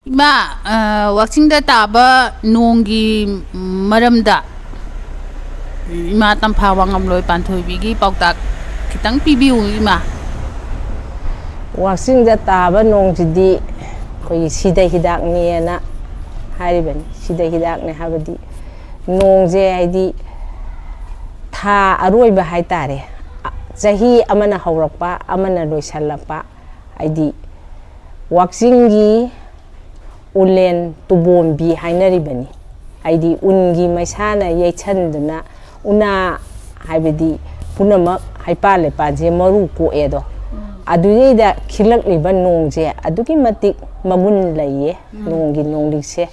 ꯏꯃꯥ ꯋꯥꯛꯆꯤꯡꯗ ꯇꯥꯕ ꯅꯣꯡꯒꯤ ꯃꯔꯝꯗ ꯏꯃꯥ ꯇꯝꯐꯥ ꯋꯥꯉꯝꯂꯣꯏ ꯄꯥꯟꯊꯣꯏꯕꯤꯒꯤ ꯄꯥꯎꯇꯥꯛ ꯈꯤꯇꯪ ꯄꯤꯕꯤꯌꯨ ꯏꯃꯥ. ꯋꯥꯛꯆꯤꯡꯗ ꯇꯥꯕ ꯅꯣꯡꯁꯤꯗꯤ ꯑꯩꯈꯣꯏꯒꯤ ꯁꯤꯗ ꯍꯤꯗꯥꯛꯅꯦꯅ ꯍꯥꯏꯔꯤꯕꯅꯤ. ꯁꯤꯗ ꯍꯤꯗꯥꯛꯅꯦ ꯍꯥꯏꯕꯗꯤ ꯅꯣꯡꯁꯦ ꯍꯥꯏꯗꯤ ꯊꯥ ꯑꯔꯣꯏꯕ ꯍꯥꯏꯇꯥꯔꯦ. ꯆꯍꯤ ꯑꯃꯅ ꯍꯧꯔꯛꯄ ꯑꯃꯅ ꯂꯣꯏꯁꯜꯂꯛꯄ ꯍꯥꯏꯗꯤ ꯋꯥꯛꯆꯤꯡꯒꯤ ꯎꯂꯦꯟ ꯇꯨꯕꯣꯝꯕꯤ ꯍꯥꯏꯅꯔꯤꯕꯅꯤ. ꯍꯥꯏꯗꯤ ꯎꯟꯒꯤ ꯃꯩꯁꯥꯅ ꯌꯩꯁꯟꯗꯨꯅ ꯎꯅꯥ ꯍꯥꯏꯕꯗꯤ ꯄꯨꯝꯅꯃꯛ ꯍꯩꯄꯥꯜ ꯂꯩꯄꯥꯜꯁꯦ ꯃꯔꯨ ꯀꯣꯛꯑꯦꯗꯣ. ꯑꯗꯨꯗꯩꯗ ꯈꯤꯜꯂꯛꯂꯤꯕ ꯅꯣꯡꯁꯦ ꯑꯗꯨꯛꯀꯤ ꯃꯇꯤꯛ ꯃꯒꯨꯟ ꯂꯩꯌꯦ. ꯅꯣꯡꯒꯤ ꯅꯣꯡꯂꯤꯛꯁꯦ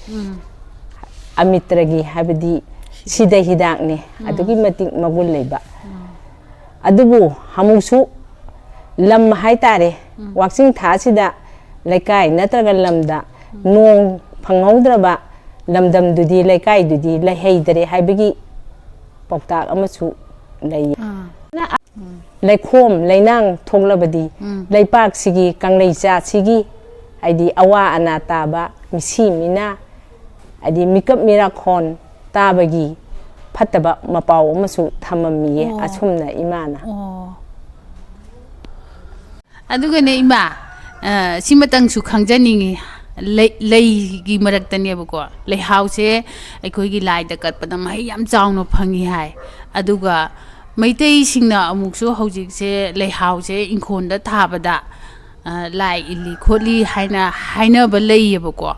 ꯑꯃꯤꯇ꯭ꯔꯒꯤ ꯍꯥꯏꯕꯗꯤ ꯁꯤꯗ ꯍꯤꯗꯥꯛꯅꯦ. ꯑꯗꯨꯛꯀꯤ ꯃꯇꯤꯛ ꯃꯒꯨꯟ ꯂꯩꯕ. ꯑꯗꯨꯕꯨ ꯑꯃꯨꯛꯁꯨ ꯂꯝ ꯍꯥꯏꯇꯥꯔꯦ. ꯋꯥꯛꯆꯤꯡ ꯊꯥꯁꯤꯗ ꯂꯩꯀꯥꯏ ꯅꯠꯇ꯭ꯔꯒ ꯂꯝꯗ ꯅꯣꯡ ꯐꯪꯍꯧꯗ꯭ꯔꯕ ꯂꯝꯗꯝꯗꯨꯗꯤ ꯂꯩꯀꯥꯏꯗꯨꯗꯤ ꯂꯩꯍꯩꯗ꯭ꯔꯦ ꯍꯥꯏꯕꯒꯤ ꯄꯥꯎꯇꯥꯛ ꯑꯃꯁꯨ ꯂꯩ. ꯂꯩꯈꯣꯝ ꯂꯩꯅꯥꯡ ꯊꯣꯛꯂꯕꯗꯤ ꯂꯩꯄꯥꯛꯁꯤꯒꯤ ꯀꯪꯂꯩꯆꯥꯠꯁꯤꯒꯤ ꯍꯥꯏꯗꯤ ꯑꯋꯥ ꯑꯅꯥ ꯇꯥꯕ ꯃꯤꯁꯤ ꯃꯤꯅꯥ ꯍꯥꯏꯗꯤ ꯃꯤꯀꯞ ꯃꯤꯔꯥꯈꯣꯟ ꯇꯥꯕꯒꯤ ꯐꯠꯇꯕ ꯃꯄꯥꯎ ꯑꯃꯁꯨ ꯊꯝꯃꯝꯃꯤꯌꯦ. ꯑꯁꯨꯝꯅ ꯏꯃꯥꯅ. ꯑꯗꯨꯒꯅꯦ ꯏꯃꯥ ꯁꯤꯃꯇꯪꯁꯨ ꯈꯪꯖꯅꯤꯡꯉꯤ. ꯂꯩꯒꯤ ꯃꯔꯛꯇꯅꯦꯕꯀꯣ. ꯂꯩꯍꯥꯎꯁꯦ ꯑꯩꯈꯣꯏꯒꯤ ꯂꯥꯏꯗ ꯀꯠꯄꯗ ꯃꯍꯩ ꯌꯥꯝ ꯆꯥꯎꯅ ꯐꯪꯉꯤ ꯍꯥꯏ. ꯑꯗꯨꯒ ꯃꯩꯇꯩꯁꯤꯡꯅ ꯑꯃꯨꯛꯁꯨ ꯍꯧꯖꯤꯛꯁꯦ ꯂꯩꯍꯥꯎꯁꯦ ꯏꯪꯈꯣꯜꯗ ꯊꯥꯕꯗ ꯂꯥꯏ ꯏꯜꯂꯤ ꯈꯣꯠꯂꯤ ꯍꯥꯏꯅ ꯍꯥꯏꯅꯕ ꯂꯩꯌꯦꯕꯀꯣ.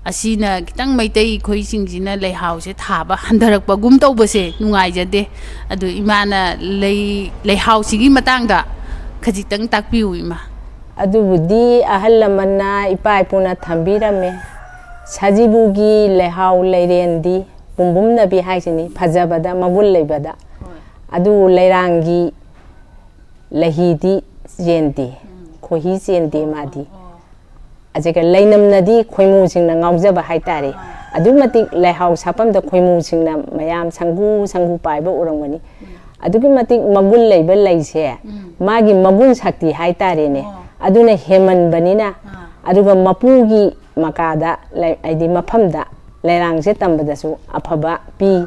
ꯑꯁꯤꯅ ꯈꯤꯇꯪ ꯃꯩꯇꯩ ꯑꯩꯈꯣꯏꯁꯤꯡꯁꯤꯅ ꯂꯩꯍꯥꯎꯁꯦ ꯊꯥꯕ ꯍꯟꯊꯔꯛꯄꯒꯨꯝ ꯇꯧꯕꯁꯦ ꯅꯨꯡꯉꯥꯏꯖꯗꯦ. ꯑꯗꯨ ꯏꯃꯥꯅ ꯂꯩꯍꯥꯎꯁꯤꯒꯤ ꯃꯇꯥꯡꯗ ꯈꯖꯤꯛꯇꯪ ꯇꯥꯛꯄꯤꯌꯨ ꯏꯃꯥ. ꯑꯗꯨꯕꯨꯗꯤ ꯑꯍꯜ ꯂꯃꯟꯅ ꯏꯄꯥ ꯏꯄꯨꯅ ꯊꯝꯕꯤꯔꯝꯃꯦ. ꯁꯖꯤꯕꯨꯒꯤ ꯂꯩꯍꯥꯎ ꯂꯩꯔꯦꯟꯗꯤ ꯄꯨꯝꯕꯨꯝꯅꯕꯤ ꯍꯥꯏꯁꯤꯅꯤ. ꯐꯖꯕꯗ ꯃꯒꯨꯟ ꯂꯩꯕꯗ. ꯑꯗꯨ ꯂꯩꯔꯥꯡꯒꯤ ꯂꯩꯍꯤꯗꯤ ꯆꯦꯟꯗꯦ. ꯈꯣꯏꯍꯤ ꯆꯦꯟꯗꯦ ꯃꯥꯗꯤ. ꯑꯗꯨꯒ ꯂꯩꯅꯝꯅꯗꯤ ꯈꯣꯏꯃꯨꯁꯤꯡꯅ ꯉꯥꯎꯖꯕ ꯍꯥꯏꯇꯥꯔꯦ. ꯑꯗꯨꯛꯀꯤ ꯃꯇꯤꯛ ꯂꯩꯍꯥꯎ ꯁꯥꯐꯝꯗ ꯈꯣꯏꯃꯨꯁꯤꯡꯅ ꯃꯌꯥꯝ ꯁꯪꯒꯨ ꯄꯥꯏꯕ ꯎꯔꯝꯒꯅꯤ. ꯑꯗꯨꯛꯀꯤ ꯃꯇꯤꯛ ꯃꯒꯨꯟ ꯂꯩꯕ ꯂꯩꯁꯦ ꯃꯥꯒꯤ ꯃꯒꯨꯟ ꯁꯛꯇꯤ ꯍꯥꯏꯇꯥꯔꯦꯅꯦ. ꯑꯗꯨꯅ ꯍꯦꯃꯟꯕꯅꯤꯅ ꯑꯗꯨꯒ ꯃꯄꯨꯒꯤ ꯃꯀꯥꯗ ꯍꯥꯏꯗꯤ ꯃꯐꯝꯗ ꯂꯩꯔꯥꯡꯁꯦ ꯇꯝꯕꯗꯁꯨ ꯑꯐꯕ ꯄꯤ.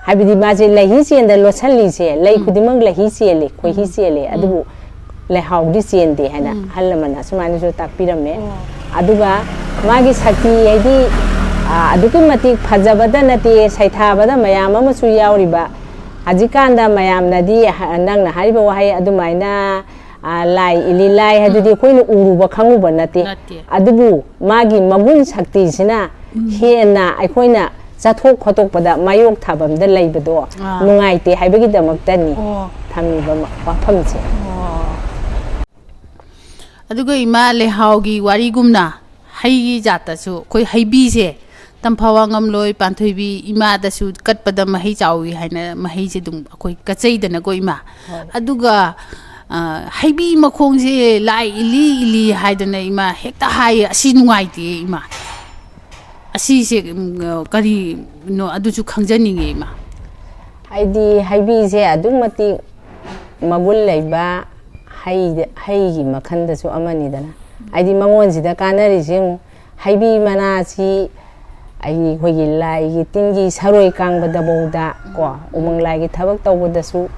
ꯍꯥꯏꯕꯗꯤ ꯃꯥꯁꯦ ꯂꯩꯍꯤ ꯆꯦꯟꯗ ꯂꯣꯠꯁꯤꯜꯂꯤꯁꯦ. ꯂꯩ ꯈꯨꯗꯤꯡꯃꯛ ꯂꯩꯍꯤ ꯆꯦꯜꯂꯤ ꯈꯣꯏꯍꯤ ꯆꯦꯜꯂꯤ. ꯑꯗꯨꯕꯨ ꯂꯩꯍꯥꯎꯗꯤ ꯆꯦꯟꯗꯦ ꯍꯥꯏꯅ ꯑꯍꯜ ꯂꯃꯟꯅ ꯑꯁꯨꯃꯥꯏꯅꯁꯨ ꯇꯥꯛꯄꯤꯔꯝꯃꯦ. ꯑꯗꯨꯒ ꯃꯥꯒꯤ ꯁꯛꯇꯤ ꯍꯥꯏꯗꯤ ꯑꯗꯨꯛꯀꯤ ꯃꯇꯤꯛ ꯐꯖꯕꯗ ꯅꯠꯇꯦ ꯁꯩꯊꯥꯕꯗ ꯃꯌꯥꯝ ꯑꯃꯁꯨ ꯌꯥꯎꯔꯤꯕ. ꯍꯧꯖꯤꯛꯀꯥꯟꯗ ꯃꯌꯥꯝꯅꯗꯤ ꯅꯪꯅ ꯍꯥꯏꯔꯤꯕ ꯋꯥꯍꯩ ꯑꯗꯨꯃꯥꯏꯅ ꯂꯥꯏ ꯏꯜꯂꯤ ꯂꯥꯏ ꯍꯥꯏꯗꯨꯗꯤ ꯑꯩꯈꯣꯏꯅ ꯎꯔꯨꯕ ꯈꯪꯉꯨꯕ ꯅꯠꯇꯦ. ꯑꯗꯨꯕꯨ ꯃꯥꯒꯤ ꯃꯒꯨꯟ ꯁꯛꯇꯤꯁꯤꯅ ꯍꯦꯟꯅ ꯑꯩꯈꯣꯏꯅ ꯆꯠꯊꯣꯛ ꯈꯣꯠꯇꯣꯛꯄꯗ ꯃꯥꯌꯣꯛ ꯊꯥꯕꯝꯗ ꯂꯩꯕꯗꯣ ꯅꯨꯡꯉꯥꯏꯇꯦ ꯍꯥꯏꯕꯒꯤꯗꯃꯛꯇꯅꯤ ꯊꯝꯃꯤꯕ ꯋꯥꯐꯝꯁꯦ. ꯑꯗꯨꯒ ꯏꯃꯥ ꯂꯩꯍꯥꯎꯒꯤ ꯋꯥꯔꯤꯒꯨꯝꯅ ꯍꯩꯒꯤ ꯖꯥꯠꯇꯁꯨ ꯑꯩꯈꯣꯏ ꯍꯩꯕꯤꯁꯦ ꯇꯝꯐꯥ ꯋꯥꯉꯝꯂꯣꯏ ꯄꯥꯟꯊꯣꯏꯕꯤ ꯏꯃꯥꯗꯁꯨ ꯀꯠꯄꯗ ꯃꯍꯩ ꯆꯥꯎꯋꯤ ꯍꯥꯏꯅ ꯃꯍꯩꯁꯦ ꯑꯗꯨꯝ ꯑꯩꯈꯣꯏ ꯀꯠꯆꯩꯗꯅꯀꯣ ꯏꯃꯥ. ꯑꯗꯨꯒ ꯍꯩꯕꯤ ꯃꯈꯣꯡꯁꯦ ꯂꯥꯏ ꯏꯜꯂꯤ ꯏꯜꯂꯤ ꯍꯥꯏꯗꯅ ꯏꯃꯥ ꯍꯦꯛꯇ ꯍꯥꯏꯌꯦ. ꯑꯁꯤ ꯅꯨꯡꯉꯥꯏꯇꯦ ꯏꯃꯥ. ꯑꯁꯤꯁꯦ ꯀꯔꯤꯅꯣ ꯑꯗꯨꯁꯨ ꯈꯪꯖꯅꯤꯡꯉꯦ ꯏꯃꯥ. ꯍꯥꯏꯗꯤ ꯍꯩꯕꯤꯁꯦ ꯑꯗꯨꯛ ꯃꯇꯤꯛ ꯃꯒꯨꯟ ꯂꯩꯕ ꯍꯩꯒꯤ ꯃꯈꯜꯗꯁꯨ ꯑꯃꯅꯤꯗꯅ. ꯍꯥꯏꯗꯤ ꯃꯉꯣꯟꯁꯤꯗ ꯀꯥꯟꯅꯔꯤꯁꯦ ꯑꯃꯨꯛ ꯍꯩꯕꯤ ꯃꯅꯥꯁꯤ ꯑꯩꯈꯣꯏꯒꯤ ꯂꯥꯏꯒꯤ ꯇꯤꯟꯒꯤ ꯁꯔꯣꯏ ꯀꯥꯡꯕꯗꯐꯥꯎꯗ ꯀꯣ ꯎꯃꯪ ꯂꯥꯏꯒꯤ ꯊꯕꯛ ꯇꯧꯕꯗꯁꯨ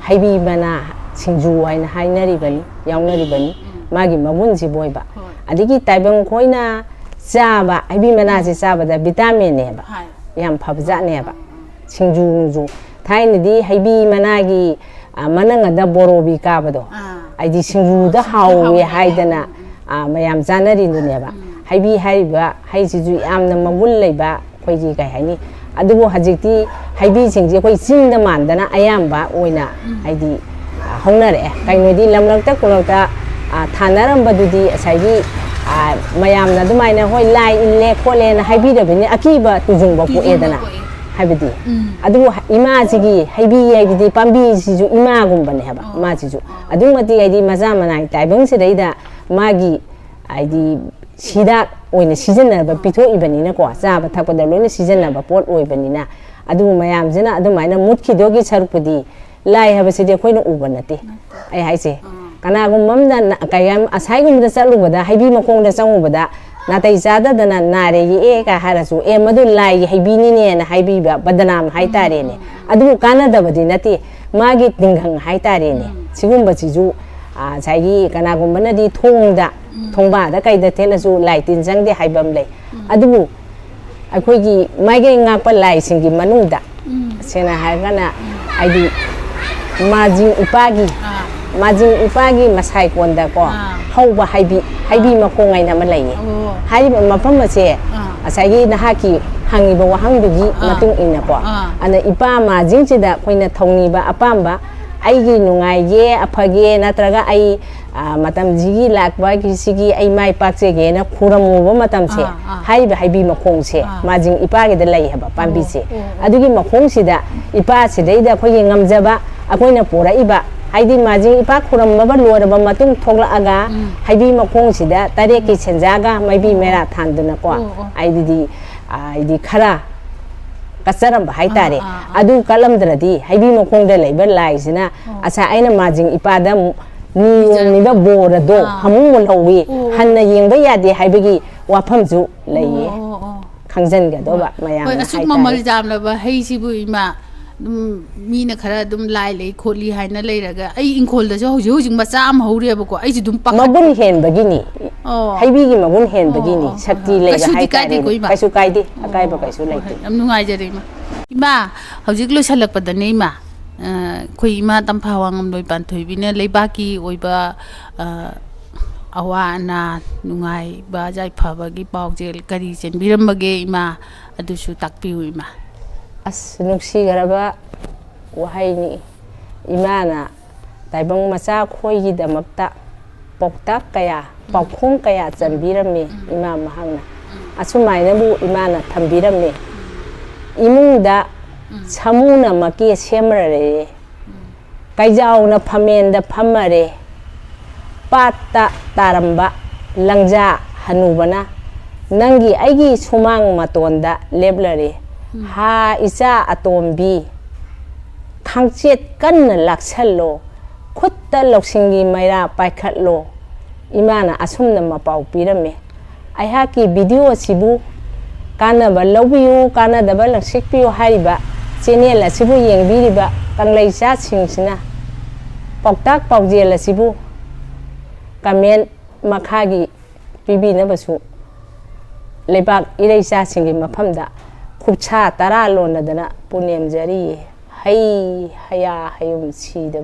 ꯍꯩꯕꯤ ꯃꯅꯥ ꯁꯤꯡꯖꯨ ꯍꯥꯏꯅ ꯍꯥꯏꯅꯔꯤꯕꯅꯤ ꯌꯥꯎꯅꯔꯤꯕꯅꯤ. ꯃꯥꯒꯤ ꯃꯒꯨꯟꯁꯤꯕꯨ ꯑꯣꯏꯕ. ꯑꯗꯒꯤ ꯇꯥꯏꯕꯪ ꯈꯣꯏꯅ ꯆꯥꯕ ꯍꯩꯕꯤ ꯃꯅꯥꯁꯤ ꯆꯥꯕꯗ ꯚꯤꯇꯥꯃꯤꯟꯅꯦꯕ. ꯌꯥꯝ ꯐꯕ ꯖꯥꯠꯅꯦꯕ. ꯁꯤꯡꯖꯨ ꯊꯥꯏꯅꯗꯤ ꯍꯩꯕꯤ ꯃꯅꯥꯒꯤ ꯃꯅꯪꯒꯟꯗ ꯕꯣꯔꯣꯕꯤ ꯀꯥꯕꯗꯣ ꯍꯥꯏꯗꯤ ꯁꯤꯡꯖꯨꯗ ꯍꯥꯎꯋꯦ ꯍꯥꯏꯗꯅ ꯃꯌꯥꯝ ꯆꯥꯅꯔꯤꯗꯨꯅꯦꯕ. ꯍꯩꯕꯤ ꯍꯥꯏꯔꯤꯕ ꯍꯩꯁꯤꯁꯨ ꯌꯥꯝꯅ ꯃꯒꯨꯟ ꯂꯩꯕ ꯑꯩꯈꯣꯏꯒꯤ ꯀꯩ ꯍꯥꯏꯅꯤ. ꯑꯗꯨꯕꯨ ꯍꯧꯖꯤꯛꯇꯤ ꯍꯩꯕꯤꯁꯤꯡꯁꯦ ꯑꯩꯈꯣꯏ ꯆꯤꯡꯗ ꯃꯥꯟꯗꯅ ꯑꯌꯥꯝꯕ ꯑꯣꯏꯅ ꯍꯥꯏꯗꯤ ꯍꯧꯅꯔꯛꯑꯦ. ꯀꯩꯅꯣꯗꯤ ꯂꯝꯂꯛꯇ ꯈꯨꯂꯛꯇ ꯊꯥꯅꯔꯝꯕꯗꯨꯗꯤ ꯉꯁꯥꯏꯒꯤ ꯃꯌꯥꯝꯅ ꯑꯗꯨꯃꯥꯏꯅ ꯍꯣꯏ ꯂꯥꯏ ꯏꯜꯂꯦ ꯈꯣꯠꯂꯦꯅ ꯍꯥꯏꯕꯤꯔꯕꯅꯤ ꯑꯀꯤꯕ ꯇꯨꯖꯨꯡꯕ ꯄꯣꯛꯑꯦꯗꯅ ꯍꯥꯏꯕꯗꯤ. ꯑꯗꯨꯕꯨ ꯏꯃꯥꯁꯤꯒꯤ ꯍꯩꯕꯤ ꯍꯥꯏꯕꯗꯤ ꯄꯥꯝꯕꯤꯁꯤꯁꯨ ꯏꯃꯥꯒꯨꯝꯕꯅꯦ ꯍꯥꯏꯕ. ꯃꯥꯁꯤꯁꯨ ꯑꯗꯨꯛ ꯃꯇꯤꯛ ꯍꯥꯏꯗꯤ ꯃꯆꯥ ꯃꯅꯥꯏ ꯇꯥꯏꯕꯪꯁꯤꯗꯩꯗ ꯃꯥꯒꯤ ꯍꯥꯏꯗꯤ ꯍꯤꯗꯥꯛ ꯑꯣꯏꯅ ꯁꯤꯖꯤꯟꯅꯕ ꯄꯤꯊꯣꯛꯏꯕꯅꯤꯅꯀꯣ. ꯆꯥꯕ ꯊꯛꯄꯗ ꯂꯣꯏꯅ ꯁꯤꯖꯤꯟꯅꯕ ꯄꯣꯠ ꯑꯣꯏꯕꯅꯤꯅ. ꯑꯗꯨꯕꯨ ꯃꯌꯥꯝꯁꯤꯅ ꯑꯗꯨꯃꯥꯏꯅ ꯃꯨꯠꯈꯤꯗꯣꯒꯤ ꯁꯔꯨꯛꯄꯨꯗꯤ ꯂꯥꯏ ꯍꯥꯏꯕꯁꯤꯗꯤ ꯑꯩꯈꯣꯏꯅ ꯎꯕ ꯅꯠꯇꯦ. ꯑꯩ ꯍꯥꯏꯁꯦ ꯀꯅꯥꯒꯨꯝꯕ ꯑꯃꯅ ꯑꯁꯥꯏꯒꯨꯝꯕꯗ ꯆꯠꯂꯨꯕꯗ ꯍꯩꯕꯤ ꯃꯈꯣꯡꯗ ꯆꯪꯉꯨꯕꯗ natai zada dana nare ye ka harasu e madu lai haibini ne na haibi ba badanam haitare ne adu kana da badi nati magi tingang haitare ne sigumba chiju saigi kana gumbana di thongda thongba da kai da thelasu lai tin jang de haibam lei adu akhoi gi maige ngakpa lai singi manungda sena haigana aidi majing ipagi masai konda ko hauba haibi makongai na malai haibi mafam se asagi na haki hangi ba wahang dugi matung inna ko ana ipa majing chida koina thongni ba apamba aigi nungai ye aphage natraga ai matam jigi lakba ki sigi ai mai pakse ge na khuramu ba matam se haibi makong se majing ipagi da lai haba pambi se adugi makong sida ipa sidaida khoi ngamjaba akoina pora iba haidi majing ipa khuram maba loraba matung thogla aga haibi makong sida tare ki senjaga maibi mera thanduna ko aidi khara kasaram haitare adu kalam dradi haibi makong da leiba laisina asa aina majing ipa da ni ba bora do hamu lawi hanna yengba yade haibigi wafamju leiye khangjan ga do ba mayam hoi asuk mamal jam la ba hei sibu ima Meena खरा दुम लाई ले खोली हाइना लेरगा आई इंखोल the जो हुजु मचा am हौरे बको आई जु दुम पक मगुन हेन बगिनी हाइबी गी मगुन हेन बगिनी शक्ति ले हाइ कैसु काइदे अकाइ ब कैसु लाइते हम नुंगाइ जरे इमा हौजिक लो सलक पदने इमा खोइ इमा तमफावांगम लोइ पान्थोइबिने लेबाकी ओइबा अवा ना नुंगाइ बा जाय फाबगी पाउजेल करी चेनबिरमगे इमा अदुसु ताकपिउ इमा as nuksi garaba wahai ni imana taibang macha khoi gi damakta pokta kaya pakhong kaya chanbirame ima mahangna asumai na bu imana thambirame imungda chamuna maki semrare kaijau na phamen da phamare patta taramba langja hanubana nangi aigi sumang matonda leblare ha isa atombi khangchet kan laksallo khutta loksingi maira paikhatlo imana asumna mapau pirame ai ha ki video sibu kana ba lobiu kana da ba laksikpiu haiba channel asibu yengbiriba kanglai cha singsina poktak paujel asibu comment makhagi pibi na basu lebak irei cha singi mafamda kubcha tara lona dana punem jari hai haya hayum chi da